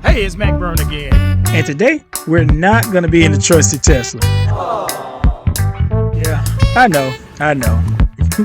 Hey, it's Mac Burn again. And today, we're not going to be in the trusty Tesla. Yeah, I know.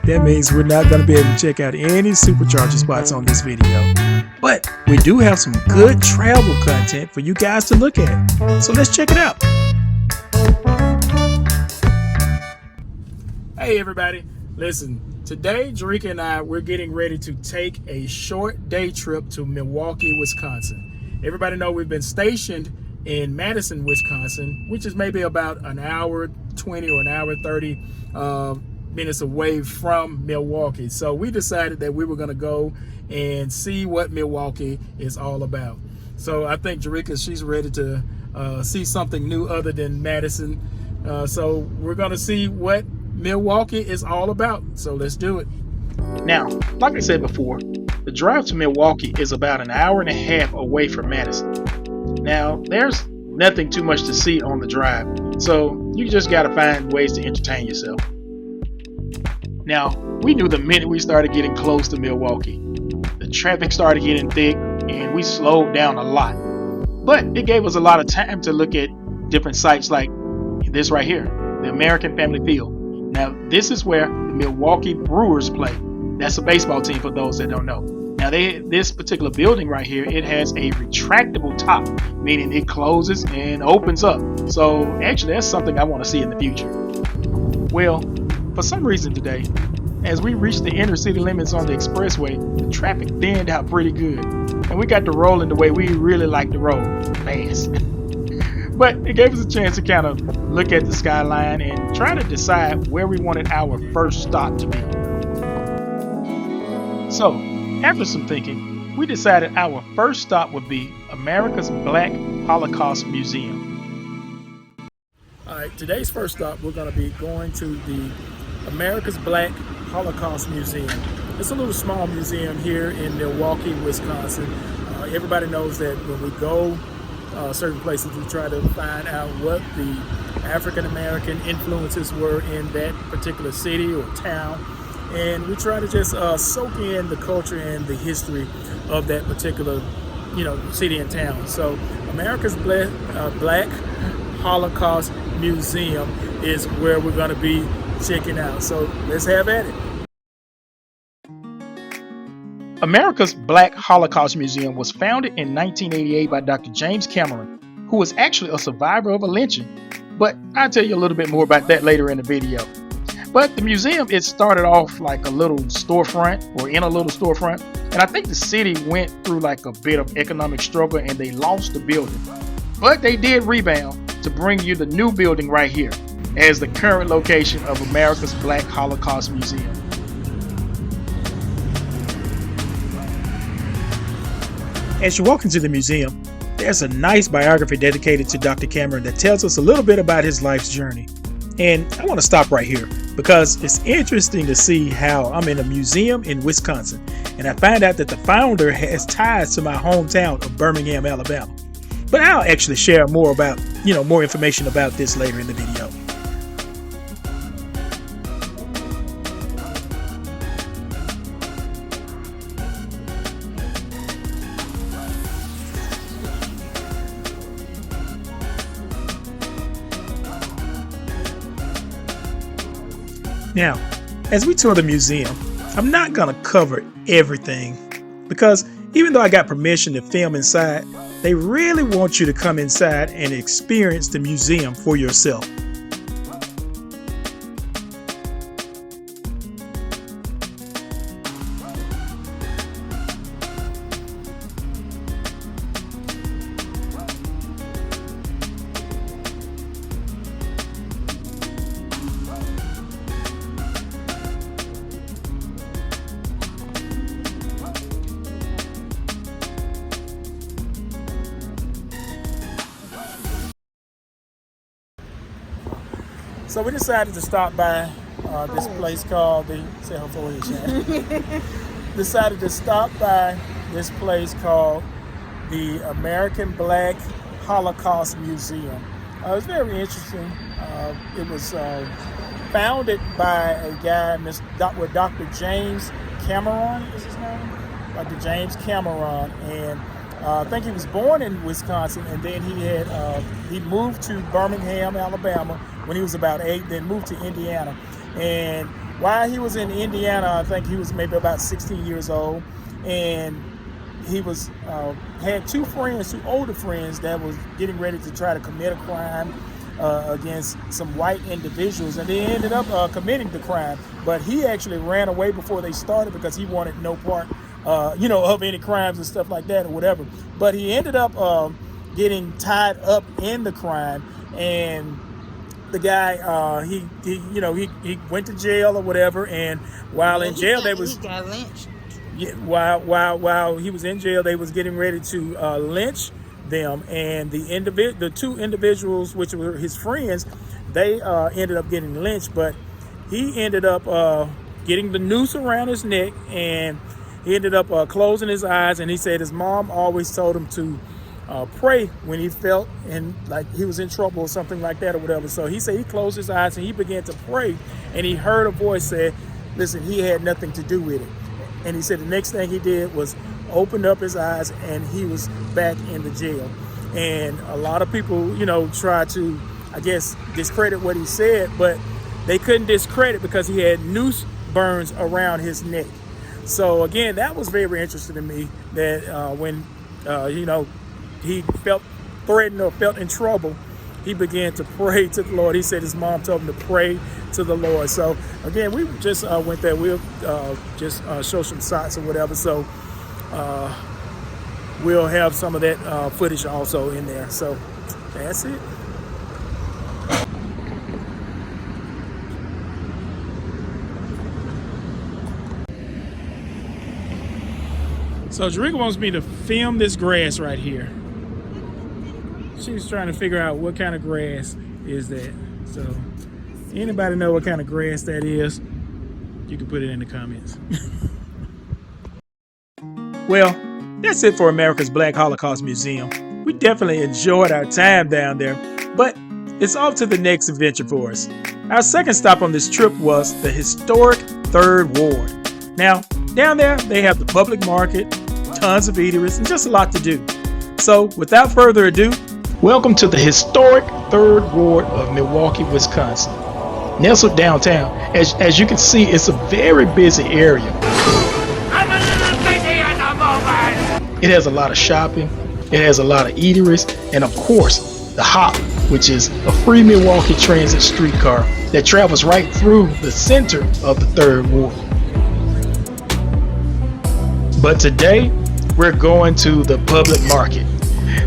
That means we're not going to be able to check out any supercharger spots on this video. But we do have some good travel content for you guys to look at. So let's check it out. Hey everybody, listen, today Jerika and I, we're getting ready to take a short day trip to Milwaukee, Wisconsin. Everybody know we've been stationed in Madison, Wisconsin, which is maybe about an hour 20 or an hour 30 minutes away from Milwaukee. So we decided that we were going to go and see what Milwaukee is all about. So I think Jerika, she's ready to see something new other than Madison. So we're going to see what Milwaukee is all about. So let's do it. Now, like I said before, the drive to Milwaukee is about an hour and a half away from Madison. Now, there's nothing too much to see on the drive, so you just got to find ways to entertain yourself. Now, we knew the minute we started getting close to Milwaukee, the traffic started getting thick and we slowed down a lot. But it gave us a lot of time to look at different sites like this right here, the American Family Field. Now, this is where the Milwaukee Brewers play. That's a baseball team for those that don't know. Now, this particular building right here, it has a retractable top, meaning it closes and opens up. So actually, that's something I want to see in the future. Well, for some reason today, as we reached the inner city limits on the expressway, the traffic thinned out pretty good. And we got to rolling the way we really like to roll, fast. But it gave us a chance to kind of look at the skyline and try to decide where we wanted our first stop to be. So, after some thinking, we decided our first stop would be America's Black Holocaust Museum. All right, today's first stop, we're going to be going to the America's Black Holocaust Museum. It's a little small museum here in Milwaukee, Wisconsin. Everybody knows that when we go certain places, we try to find out what the African-American influences were in that particular city or town. And we try to just soak in the culture and the history of that particular, city and town. So America's Black Holocaust Museum is where we're going to be checking out. So let's have at it. America's Black Holocaust Museum was founded in 1988 by Dr. James Cameron, who was actually a survivor of a lynching. But I'll tell you a little bit more about that later in the video. But the museum, it started off like a little storefront or in a little storefront. And I think the city went through like a bit of economic struggle and they lost the building. But they did rebound to bring you the new building right here as the current location of America's Black Holocaust Museum. As you walk into the museum, there's a nice biography dedicated to Dr. Cameron that tells us a little bit about his life's journey. And I want to stop right here because it's interesting to see how I'm in a museum in Wisconsin and I find out that the founder has ties to my hometown of Birmingham, Alabama. But I'll actually share more about, more information about this later in the video. Now, as we tour the museum, I'm not going to cover everything because even though I got permission to film inside, they really want you to come inside and experience the museum for yourself. So we decided to stop by this place called decided to stop by this place called the American Black Holocaust Museum. It was very interesting. It was founded by a guy with Dr. James Cameron is his name, Dr. James Cameron, and I think he was born in Wisconsin, and then he moved to Birmingham, Alabama when he was about 8, then moved to Indiana. And while he was in Indiana, I think he was maybe about 16 years old, and he was had two older friends that was getting ready to try to commit a crime against some white individuals, and they ended up committing the crime. But he actually ran away before they started because he wanted no part, of any crimes and stuff like that or whatever. But he ended up getting tied up in the crime, and the guy he went to jail or whatever. And while in jail, he got lynched. Yeah, while he was in jail, they was getting ready to lynch them, and the two individuals, which were his friends, they ended up getting lynched. But he ended up getting the noose around his neck, and he ended up closing his eyes. And he said his mom always told him to pray when he felt like he was in trouble or something like that or whatever. So he said he closed his eyes and he began to pray, and he heard a voice say, listen, he had nothing to do with it. And he said the next thing he did was opened up his eyes, and he was back in the jail. And a lot of people, try to, I guess, discredit what he said, but they couldn't discredit because he had noose burns around his neck. So again, that was very interesting to me, that when, he felt threatened or felt in trouble, he began to pray to the Lord. He said his mom told him to pray to the Lord. So again, we just went there. We'll just show some shots or whatever. So we'll have some of that footage also in there. So that's it. So Jerika wants me to film this grass right here. She's trying to figure out what kind of grass is that. So anybody know what kind of grass that is? You can put it in the comments. Well, that's it for America's Black Holocaust Museum. We definitely enjoyed our time down there, but it's off to the next adventure for us. Our second stop on this trip was the historic 3rd Ward. Now, down there, they have the public market, tons of eateries, and just a lot to do. So, without further ado, welcome to the historic 3rd Ward of Milwaukee, Wisconsin. Nestled downtown, as you can see, it's a very busy area. I'm a little busy at the moment. It has a lot of shopping, it has a lot of eateries, and of course, the Hop, which is a free Milwaukee Transit streetcar that travels right through the center of the 3rd Ward. But today, we're going to the public market.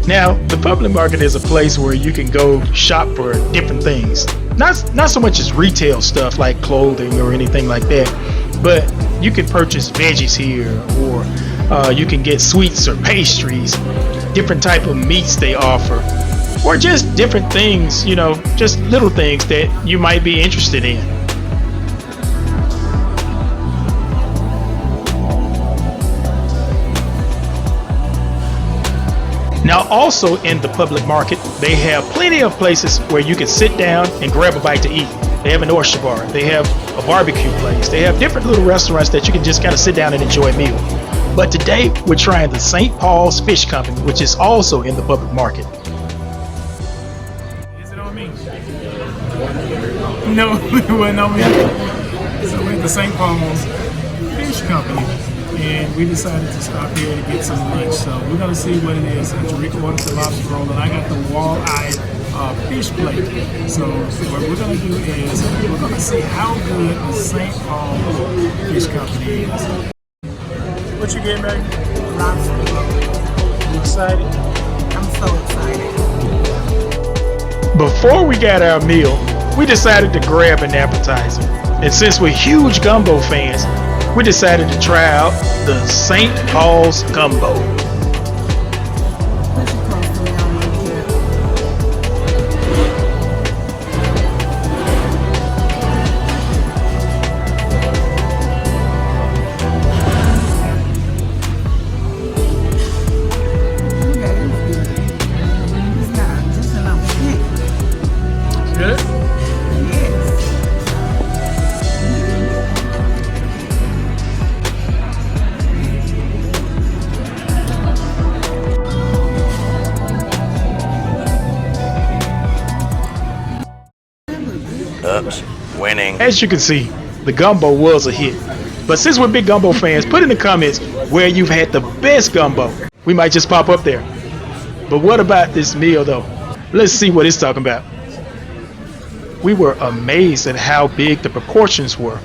Now, the public market is a place where you can go shop for different things. Not so much as retail stuff like clothing or anything like that, but you can purchase veggies here, or you can get sweets or pastries, different type of meats they offer, or just different things, just little things that you might be interested in. Now, also in the public market, they have plenty of places where you can sit down and grab a bite to eat. They have an oyster bar, they have a barbecue place, they have different little restaurants that you can just kind of sit down and enjoy a meal. But today, we're trying the St. Paul's Fish Company, which is also in the public market. Is it on me? No, it wasn't on me. So we're at the St. Paul's Fish Company, and we decided to stop here to get some lunch. So we're gonna see what it is. Jerika ordered the lobster roll, and I got the walleye fish plate. So what we're gonna do is we're gonna see how good the St. Paul Fish Company is. What you getting, baby? Lobster roll. You excited? I'm so excited. Before we got our meal, we decided to grab an appetizer. And since we're huge gumbo fans, we decided to try out the St. Paul's Gumbo. Winning. As you can see, the gumbo was a hit. But since we're big gumbo fans, put in the comments where you've had the best gumbo. We might just pop up there. But what about this meal though? Let's see what it's talking about. We were amazed at how big the proportions were.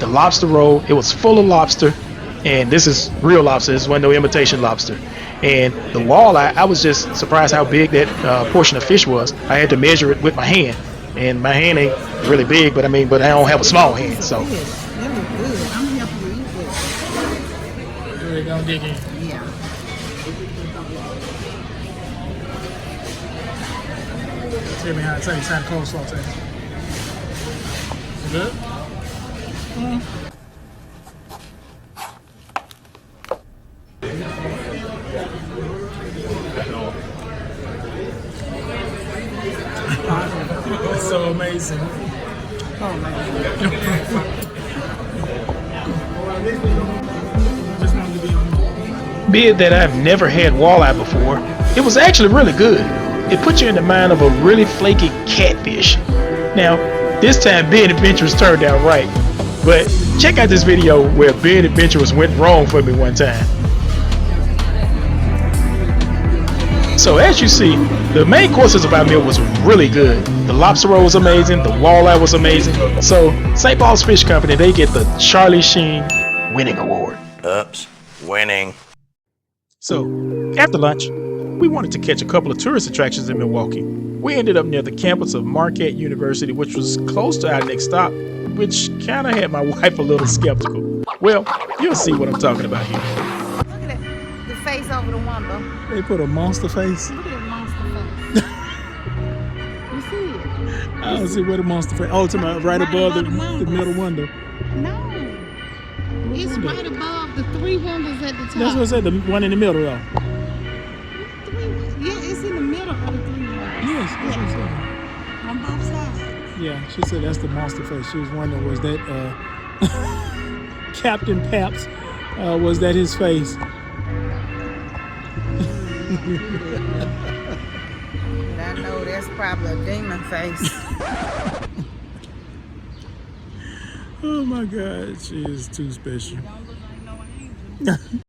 The lobster roll, it was full of lobster, and this is real lobster. This wasn't no imitation lobster. And the walleye, I was just surprised how big that portion of fish was. I had to measure it with my hand, and my hand ain't really big, but I don't have a small hand, so. That was good. I'm helping you eat this. Really gonna dig in. Yeah. Tell me how it tastes. How the coleslaw tastes. Good? It's so amazing. Oh my God. Just wanted to be on. Be it that I've never had walleye before, it was actually really good. It put you in the mind of a really flaky catfish. Now, this time being adventurous turned out right, but check out this video where being adventurous went wrong for me one time. So as you see, the main courses of our meal was really good. The lobster roll was amazing, the walleye was amazing. So St. Paul's Fish Company, they get the Charlie Sheen Winning Award. Oops. Winning. So after lunch, we wanted to catch a couple of tourist attractions in Milwaukee. We ended up near the campus of Marquette University, which was close to our next stop, which kind of had my wife a little skeptical. Well, you'll see what I'm talking about here. Look at that. The face over the window. They put a monster face. Look at that monster face. You see it? I don't see where the monster face. Oh, to my right above the middle window. No. It's right above the three windows at the top. That's what I said. The one in the middle, though. Yeah, it's in the middle of the three windows. Yes, that's what I said. On both sides. Yeah, she said that's the monster face. She was wondering, was that Captain Pabst? Was that his face? I know that's probably a demon face. Oh my God, she is too special. Don't look like no angel.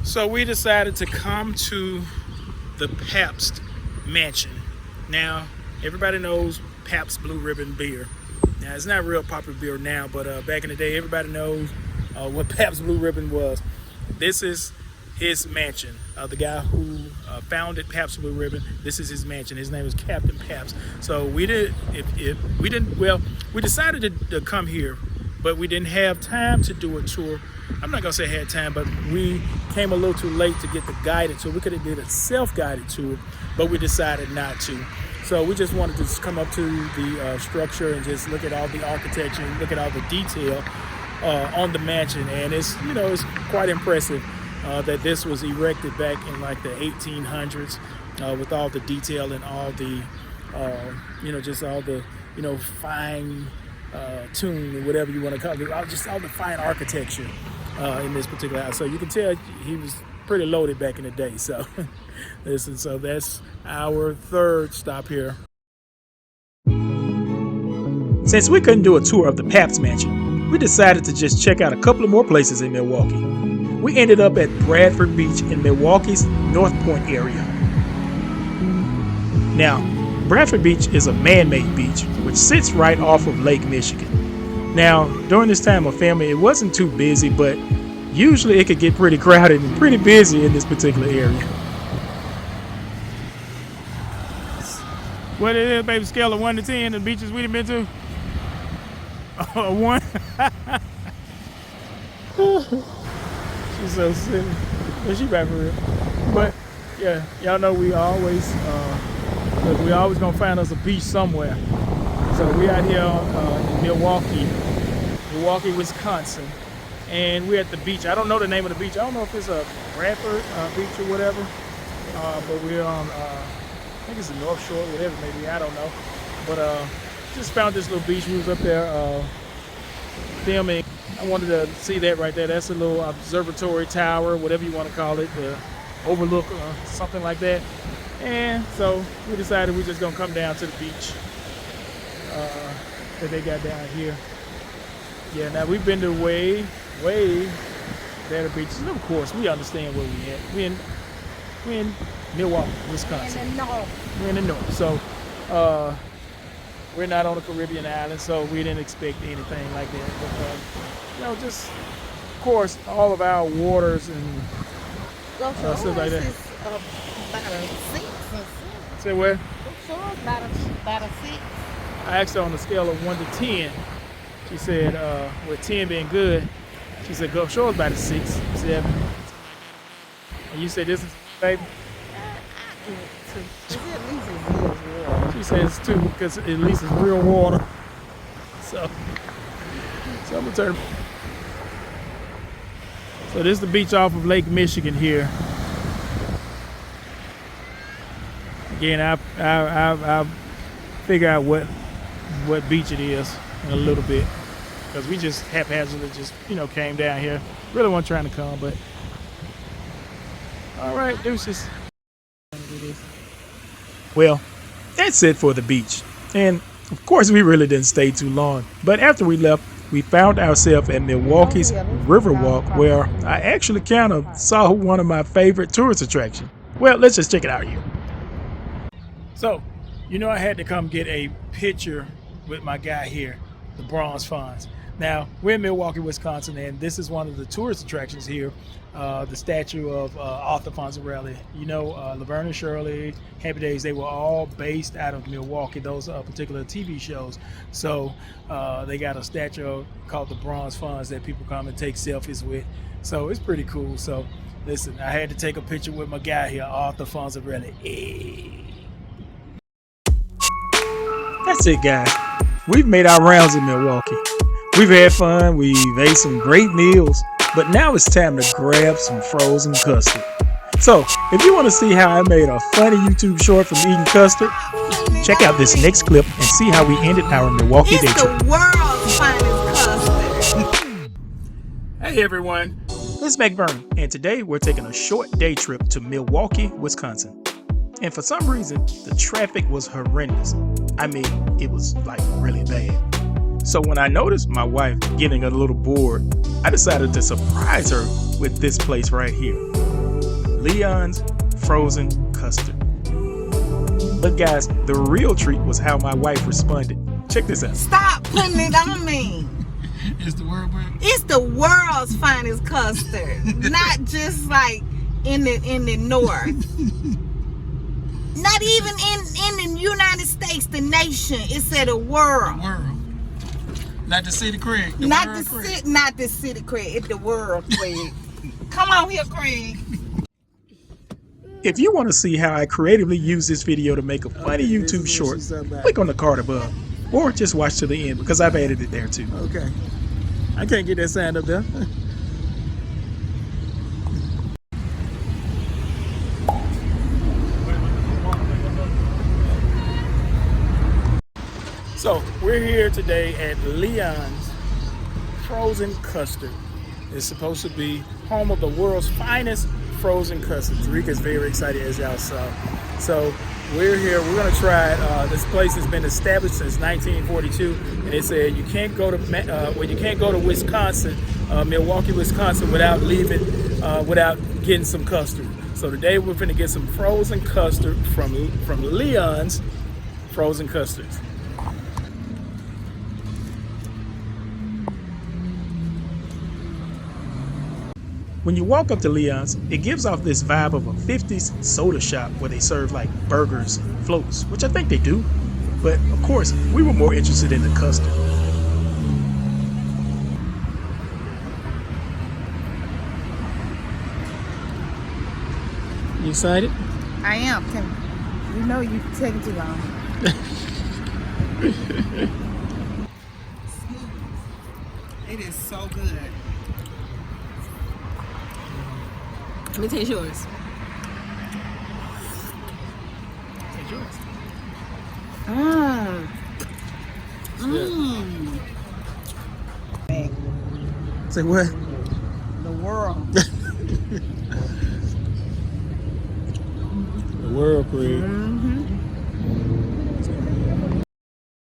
So we decided to come to the Pabst mansion. Now, everybody knows Pabst Blue Ribbon beer. Now, it's not real popular beer now, but back in the day, everybody knows what Pabst Blue Ribbon was. This is his mansion. The guy who founded Pabst Blue Ribbon, this is his mansion. His name is Captain Pabst. So we decided to come here, but we didn't have time to do a tour. I'm not gonna say had time, but we came a little too late to get the guided tour. We could have did a self-guided tour, but we decided not to. So we just wanted to just come up to the structure and just look at all the architecture and look at all the detail on the mansion. And it's quite impressive that this was erected back in like the 1800s with all the detail and all the, just all the, fine tune or whatever you want to call it, just all the fine architecture in this particular house. So you can tell he was pretty loaded back in the day. So so that's our third stop here. Since we couldn't do a tour of the Pabst mansion, we decided to just check out a couple of more places in Milwaukee. We ended up at Bradford Beach in Milwaukee's North Point area. Now, Bradford Beach is a man-made beach which sits right off of Lake Michigan. Now, during this time of filming, it wasn't too busy, but usually it could get pretty crowded and pretty busy in this particular area. What it is, baby, scale of 1 to 10, the beaches we've been to? 1? She's so silly. Yeah, she back for real. But yeah, y'all know we always gonna find us a beach somewhere. So we out here in Milwaukee, Wisconsin, and we're at the beach. I don't know the name of the beach. I don't know if it's a Bradford Beach or whatever, but we're on I think it's the North Shore, whatever it may be. I don't know, but just found this little beach. We was up there filming. I wanted to see that right there. That's a little observatory tower, whatever you want to call it, the overlook, something like that. And so we decided we're just gonna come down to the beach that they got down here. Yeah, now we've been to way better beaches. And of course, we understand where we at. We're in Milwaukee, Wisconsin. We're in the north. So we're not on a Caribbean island, so we didn't expect anything like that. But just of course, all of our waters and stuff like that. About a 6 or 7. Say where? About a 6. I asked her on a scale of 1 to 10. She said, with 10 being good, she said, Gulf Shore's about a 6, 7. And you said this is, baby? She says 2 because at least it's real water. So I'm gonna turn. So this is the beach off of Lake Michigan here. Again, I'll figure out what beach it is in a little bit, because we just haphazardly just came down here. Really wasn't trying to come, but all right, deuces. Well, that's it for the beach, and of course we really didn't stay too long. But after we left, we found ourselves at Milwaukee's Riverwalk, where I actually kind of saw one of my favorite tourist attractions. Well, let's just check it out here. So, I had to come get a picture with my guy here, the Bronze Fonz. Now, we're in Milwaukee, Wisconsin, and this is one of the tourist attractions here, the statue of Arthur Fonzarelli. Laverne and Shirley, Happy Days, they were all based out of Milwaukee, those particular TV shows. So they got a statue called the Bronze Fonz that people come and take selfies with. So it's pretty cool. So listen, I had to take a picture with my guy here, Arthur Fonzarelli. Hey. That's it, guys. We've made our rounds in Milwaukee. We've had fun, we've ate some great meals, but now it's time to grab some frozen custard. So, if you want to see how I made a funny YouTube short from eating custard, check out this next clip and see how we ended our Milwaukee day trip. It's the world's finest custard. Hey everyone, It's McBurney, and today we're taking a short day trip to Milwaukee, Wisconsin. And for some reason, the traffic was horrendous. I mean, it was like really bad. So when I noticed my wife getting a little bored, I decided to surprise her with this place right here, Leon's Frozen Custard. But guys, the real treat was how my wife responded. Check this out. Stop putting it on me. it's the word. It's the world's finest custard, not just like in the north. Not even in the United States, the nation. It said the world. Not the city, Craig. Not the city, Craig. It's the world, Craig. Come on here, Craig. If you want to see how I creatively use this video to make a funny YouTube short, click on the card above. Or just watch to the end, because I've added it there too. Okay. I can't get that sign up there. So we're here today at Leon's Frozen Custard. It's supposed to be home of the world's finest frozen custard. Rika's very excited, as y'all saw. So we're here. We're gonna try it. This place has been established since 1942, and they said you can't go to Wisconsin, Milwaukee, Wisconsin, without getting some custard. So today we're gonna get some frozen custard from Leon's Frozen Custards. When you walk up to Leon's, it gives off this vibe of a 50s soda shop where they serve like burgers and floats, which I think they do. But of course, we were more interested in the custard. You excited? I am. You know you taking too long. It is so good. Let me taste yours. Taste yours. Say what? The world. The world, Craig.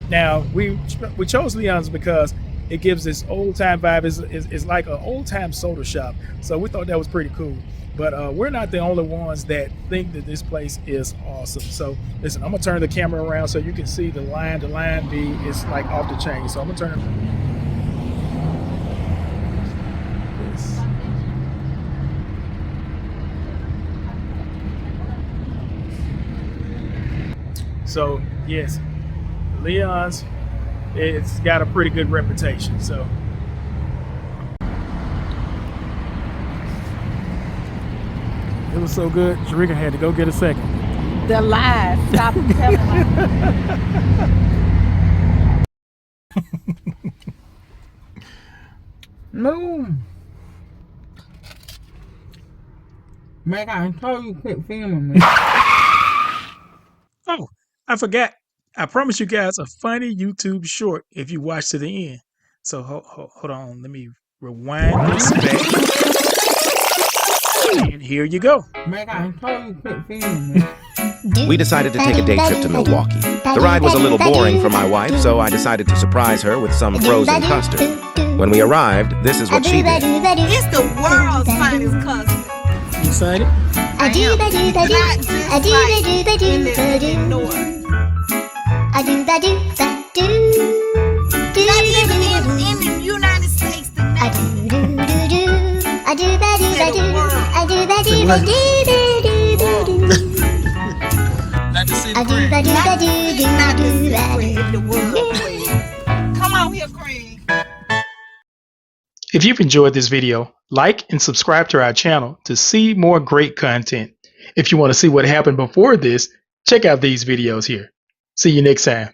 Now we chose Leon's because it gives this old time vibe. It's like an old time soda shop. So we thought that was pretty cool. But we're not the only ones that think that this place is awesome. So listen, I'm gonna turn the camera around so you can see the line. The line B is like off the chain. So I'm gonna turn it. So yes, Leon's, it's got a pretty good reputation. So it was so good, Sharika had to go get a second. The lies. Stop telling lies. No. Meg, I told you quit filming me. Oh, I forgot. I promised you guys a funny YouTube short if you watch to the end. So hold on. Let me rewind this back. And here you go. Meg, I told you quit filming me. We decided to take a day trip to Milwaukee. The ride was a little boring for my wife, so I decided to surprise her with some frozen custard. When we arrived, this is what she did. It's the world's finest custard. You excited? I am. Not just like in the north. Not even in the United States. The Not to see the world. Come on here, Craig. If you've enjoyed this video, like and subscribe to our channel to see more great content. If you want to see what happened before this, check out these videos here. See you next time.